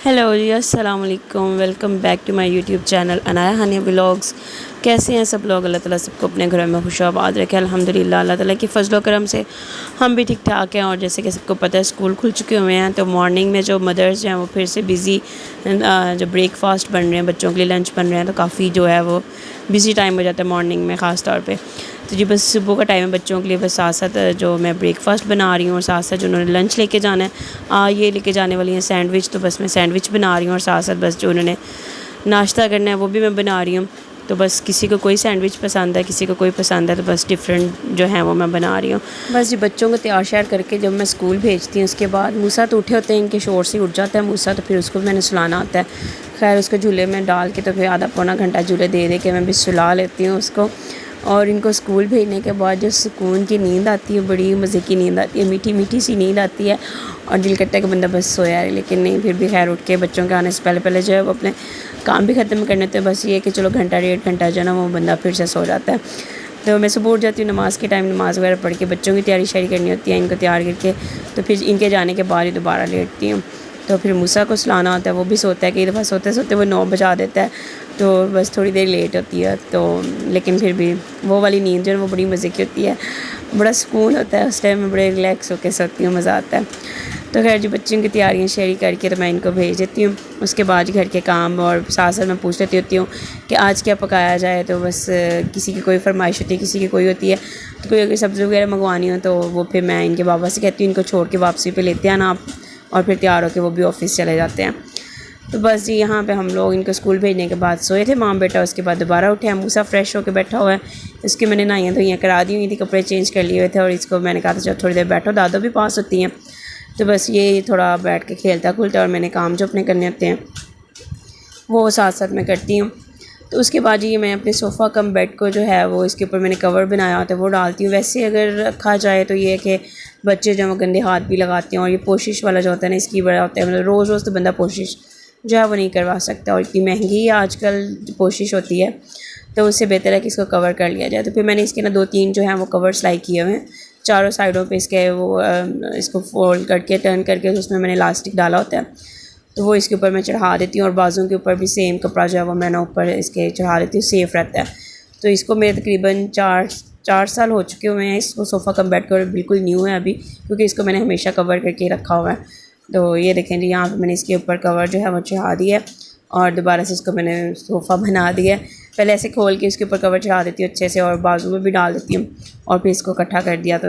Hello जी, अस्सलाम वालेकुम। Welcome back to my YouTube channel Anaya Haniya vlogs. कैसे हैं सब लोग? अल्लाह ताला सबको अपने घरों में खुश आबाद रखे अल्हम्दुलिल्लाह। अल्लाह ताला की फ़ज़ल करम से हम भी ठीक ठाक हैं। और जैसे कि सबको पता है स्कूल खुल चुके हुए हैं, तो मॉर्निंग में जो मदर्स हैं वो फिर से बिज़ी, जो ब्रेकफास्ट बन रहे हैं बच्चों के लिए, लंच बन रहे हैं, तो काफ़ी जो है वो बिज़ी टाइम हो जाता है मॉर्निंग में ख़ास तौर पे। तो जी बस सुबह का टाइम है बच्चों के लिए, बस साथ साथ जो मैं ब्रेकफास्ट बना रही हूँ और साथ साथ जो उन्होंने लंच लेके जाना है, ये लेके जाने वाली हैं सैंडविच, तो बस मैं सैंडविच बना रही हूँ और साथ साथ बस जो उन्होंने नाश्ता करना है वो भी मैं बना रही हूँ। तो बस किसी को कोई सैंडविच पसंद है, किसी को कोई पसंद है, तो बस डिफरेंट जो है वो मैं बना रही हूँ। बस जी बच्चों को तैयार श्यार करके जब मैं स्कूल भेजती हूँ उसके बाद मूसा तो उठे होते हैं, इनके शोर से उठ जाता है मूसा, तो फिर उसको मैंने सुलाना होता है। खैर उसको झूले में डाल के तो फिर आधा पौना घंटा झूले दे दे के मैं भी सुला लेती हूँ उसको। और इनको स्कूल भेजने के बाद जो सुकून की नींद आती है, बड़ी मज़े की नींद आती है, मीठी मीठी सी नींद आती है और दिल करता है कि बंदा बस सोया है। लेकिन नहीं, फिर भी खैर उठ के बच्चों के आने से पहले पहले जो है वो अपने काम भी ख़त्म करने थे। बस ये कि चलो घंटा डेढ़ घंटा जो है ना वो बंदा फिर से सो जाता है। तो मैं सुबह उठ जाती हूँ, नमाज़ के टाइम नमाज़ वगैरह पढ़ के बच्चों की तैयारी शारी करनी होती है, इनको तैयार करके तो फिर इनके जाने के बाद ही दोबारा लेटती हूँ। तो फिर मूसा को सुलाना होता है, वो भी सोता है, कई दफ़ा सोते सोते वो 9 बजा देता है, तो बस थोड़ी देर लेट होती है। तो लेकिन फिर भी वो वाली नींद जो है वो बड़ी मज़े की होती है, बड़ा सुकून होता है उस टाइम में, बड़े रिलैक्स होकर सोती हूँ, मज़ा आता है। तो खैर जो बच्चों की तैयारियाँ शेयरी करके तो मैं इनको भेज देती हूँ। उसके बाद घर के काम और साथ साथ मैं पूछ लेती होती हूँ कि आज क्या पकाया जाए। तो बस किसी की कोई फरमाइश होती है, किसी की कोई होती है, तो कोई अगर सब्ज़ी वगैरह मंगवानी हो तो वो फिर मैं इनके बाबा से कहती हूँ इनको छोड़ के वापसी पे लेते हैं ना आप, और फिर तैयार होकर वो भी ऑफ़िस चले जाते हैं। तो बस जी यहाँ पे हम लोग इनको स्कूल भेजने के बाद सोए थे माँ बेटा, उसके बाद दोबारा उठे हैं। मूसा फ्रेश होकर बैठा हुआ है, इसकी मैंने नहाइयाँ धोइयाँ करा दी हुई थी, कपड़े चेंज कर लिए हुए थे, और इसको मैंने कहा था चलो थोड़ी देर बैठो, दादो भी पास होती हैं। तो बस ये थोड़ा बैठ के खेलता खुलता, और मैंने काम जो अपने करने होते हैं वो साथ साथ मैं करती हूँ। तो उसके बाद ये मैं अपने सोफ़ा कम बेड को जो है वो इसके ऊपर मैंने कवर बनाया होता है वो डालती हूँ। वैसे अगर रखा जाए तो ये है कि बच्चे जो वो गंदे हाथ भी लगाते हैं, और ये पोशिश वाला जो होता है ना इसकी बड़ा होता है, मतलब रोज़ रोज़ तो बंदा पोशिश जो है वो नहीं करवा सकता, और इतनी महंगी आजकल पोशिश होती है, तो उससे बेहतर है कि इसको कवर कर लिया जाए। तो फिर मैंने इसके ना 2-3 जो हैं वो कवर सिलाई किए हुए हैं चारों साइडों पे इसके, वो इसको फोल्ड करके टर्न करके उसमें मैंने इलास्टिक डाला होता है, तो वो इसके ऊपर मैं चढ़ा देती हूँ। और बाजू के ऊपर भी सेम कपड़ा जो है वो मैंने ऊपर इसके चढ़ा देती हूँ, सेफ़ रहता है। तो इसको मेरे तकरीबन 4 साल हो चुके हुए हैं, इसको सोफ़ा कम बेड कवर बिल्कुल न्यू है अभी, क्योंकि इसको मैंने हमेशा कवर करके रखा हुआ है। तो ये देखें जी यहाँ पर मैंने इसके ऊपर कवर जो है वो चढ़ा दिया है, और दोबारा से इसको मैंने सोफ़ा बना दिया है। पहले ऐसे खोल के इसके ऊपर कवर चढ़ा देती हूँ अच्छे से, और बाजू में भी डाल देती हूँ, और फिर इसको इकट्ठा कर दिया। तो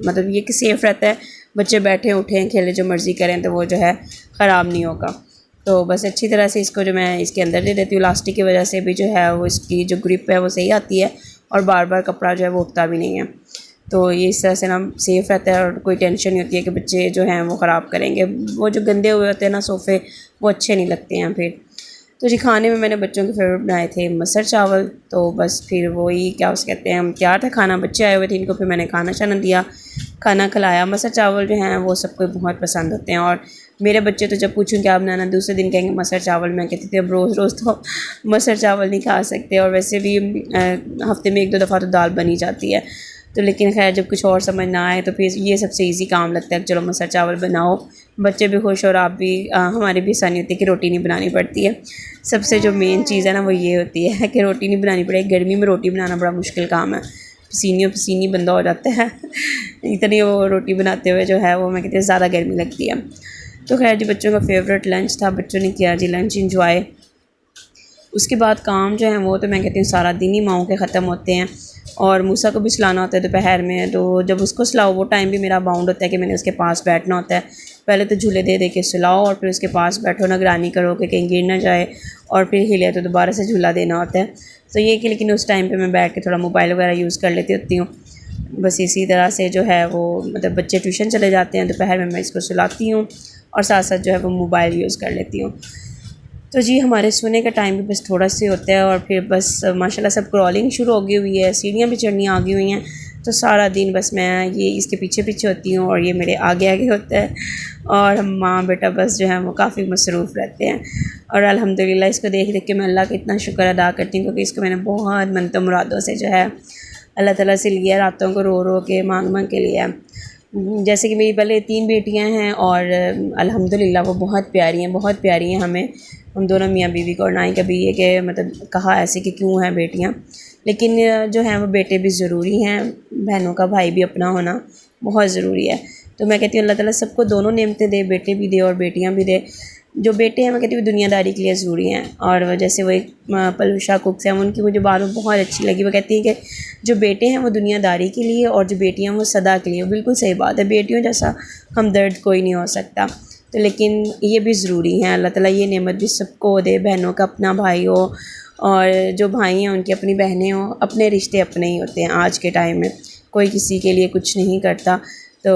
मतलब ये कि सेफ़ रहता है, बच्चे बैठे उठें खेलें जो मर्ज़ी करें तो वो जो है ख़राब नहीं होगा। तो बस अच्छी तरह से इसको जो मैं इसके अंदर दे देती हूँ, इलास्टिक की वजह से भी जो है वो इसकी जो ग्रिप है वो सही आती है, और बार बार कपड़ा जो है वो उठता भी नहीं है। तो ये इस तरह से ना सेफ़ रहता है, और कोई टेंशन नहीं होती है कि बच्चे जो हैं वो ख़राब करेंगे। वो जो गंदे हुए होते हैं ना सोफ़े, वो अच्छे नहीं लगते हैं फिर। तो जी खाने में मैंने बच्चों के फेवरेट बनाए थे मसर चावल, तो बस फिर वही क्या उसे कहते हैं, तैयार था खाना, बच्चे आए हुए थे, इनको फिर मैंने खाना शाना दिया, खाना खिलाया। मसर चावल जो हैं वो सबको बहुत पसंद होते हैं, और मेरे बच्चे तो जब पूछूं क्या बनाना दूसरे दिन कहेंगे मसर चावल। मैं कहती थी अब रोज़ रोज़ तो मसर चावल नहीं खा सकते, और वैसे भी हफ्ते में 1-2 दफ़ा तो दाल बनी जाती है। तो लेकिन खैर जब कुछ और समझ ना आए तो फिर ये सबसे इजी काम लगता है, चलो मसर चावल बनाओ, बच्चे भी खुश और आप भी, हमारी भी आसानी होती है कि रोटी नहीं बनानी पड़ती है। सबसे जो मेन चीज़ है ना वो ये होती है कि रोटी नहीं बनानी पड़े। गर्मी में रोटी बनाना बड़ा मुश्किल काम है, पसीनियों पसीनी बंदा हो जाता है इतनी वो रोटी बनाते हुए जो है वो मैं कहती हूँ ज़्यादा गर्मी लगती है। तो खैर जी बच्चों का फेवरेट लंच था, बच्चों ने किया जी लंच इंजॉय। उसके बाद काम जो है वो तो मैं कहती हूँ सारा दिन ही माओं के ख़त्म होते हैं, और मूसा को भी सुलाना होता है दोपहर में। तो जब उसको सुलाओ वो टाइम भी मेरा बाउंड होता है कि मैंने उसके पास बैठना होता है। पहले तो झूले दे दे के सुलाओ, और फिर उसके पास बैठो, निगरानी करो कि कहीं गिर ना जाए, और फिर हिले तो दोबारा से झूला देना होता है। तो ये कि लेकिन उस टाइम पर मैं बैठ के थोड़ा मोबाइल वगैरह यूज़ कर लेती होती हूँ। बस इसी तरह से जो है वो मतलब बच्चे ट्यूशन चले जाते हैं, दोपहर में मैं इसको सुलाती हूँ, और साथ साथ जो है वो मोबाइल यूज़ कर लेती हूँ। तो जी हमारे सोने का टाइम भी बस थोड़ा सा होता है, और फिर बस माशाल्लाह सब क्रॉलिंग शुरू हो गई हुई है, सीढ़ियाँ भी चढ़नी आ गई हुई हैं। तो सारा दिन बस मैं ये इसके पीछे पीछे होती हूँ, और ये मेरे आगे आगे होता है, और हम माँ बेटा बस जो है वो काफ़ी मसरूफ़ रहते हैं। और अल्हम्दुलिल्लाह इसको देख देख के मैं अल्लाह का इतना शुक्र अदा करती हूँ, क्योंकि इसको मैंने बहुत मनतो मुरादों से जो है अल्लाह ताला से लिया, रातों को रो रो के मांग मांग के लिया। जैसे कि मेरी पहले 3 बेटियां हैं और अल्हम्दुलिल्लाह वो बहुत प्यारी हैं हमें, हम दोनों मियाँ बीवी को। और ना ही कभी ये कि मतलब कहा ऐसे कि क्यों हैं बेटियां, लेकिन जो हैं वो बेटे भी ज़रूरी हैं, बहनों का भाई भी अपना होना बहुत ज़रूरी है। तो मैं कहती हूँ अल्लाह ताला सबको दोनों नेमतें दे, बेटे भी दे और बेटियाँ भी दे। जो बेटे हैं मैं कहती हूँ दुनियादारी के लिए ज़रूरी हैं। और जैसे वो एक पलूशा कुक्स हैं, उनकी मुझे बात बहुत अच्छी लगी। वो कहती हैं कि जो बेटे हैं वो दुनियादारी के लिए और जो बेटियां वो सदा के लिए। बिल्कुल सही बात है, बेटियों जैसा हमदर्द कोई नहीं हो सकता। तो लेकिन ये भी ज़रूरी हैं, अल्लाह ताला ये नेमत भी सबको दे, बहनों का अपना भाई हो और जो भाई हैं उनकी अपनी बहनें हों। अपने रिश्ते अपने ही होते हैं आज के टाइम में, कोई किसी के लिए कुछ नहीं करता। तो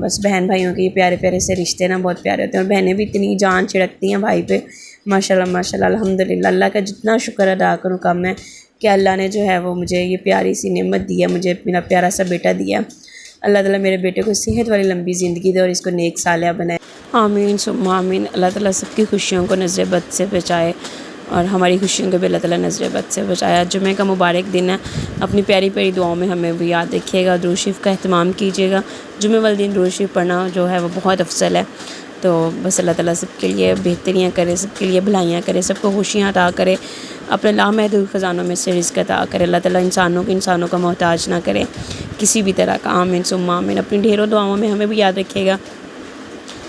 बस बहन भाइयों के ये प्यारे प्यारे से रिश्ते ना बहुत प्यारे होते हैं। और बहनें भी इतनी जान छिड़कती हैं भाई पे, माशाल्लाह माशाल्लाह अल्हम्दुलिल्लाह। अल्लाह का जितना शुक्र अदा करूँ कम है कि अल्लाह ने जो है वो मुझे ये प्यारी सी नेमत दी है, मुझे मेरा प्यारा सा बेटा दिया। अल्लाह ताला मेरे बेटे को सेहत वाली लंबी ज़िंदगी दे और इसको नेक सालिया बनाए। आमीन सुम्मा आमीन। अल्लाह ताला सबकी खुशियों को नज़र बद से बचाए और हमारी खुशियों को भी अल्लाह ताला नज़र बद से बचाया। जुमे का मुबारक दिन है, अपनी प्यारी प्यारी दुआओं में हमें भी याद रखिएगा, दुरूद शरीफ का अहतमाम कीजिएगा। जुमे वाले दिन दुरूद शरीफ पढ़ना जो है वो बहुत अफसल है। तो बस अल्लाह ताला सबके लिए बेहतरियाँ करे, सबके लिए भलाइयाँ करे, सबको खुशियाँ अता करे, अपने लामहदूद ख़जानों में से रिज़्क़ अता करे। अल्लाह ताला इंसानों को मोहताज ना करे किसी भी तरह का। आमीन सुम्मा आमीन। अपनी ढेरों दुआओं में हमें भी याद रखिएगा।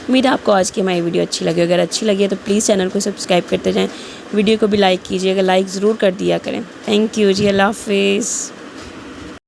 उम्मीद है आपको आज की हमारी वीडियो अच्छी लगी। अगर अच्छी लगी है तो प्लीज़ चैनल को सब्सक्राइब करते जाएँ, वीडियो को भी लाइक कीजिएगा, लाइक ज़रूर कर दिया करें। थैंक यू जी, अल्लाह हाफ़िज़।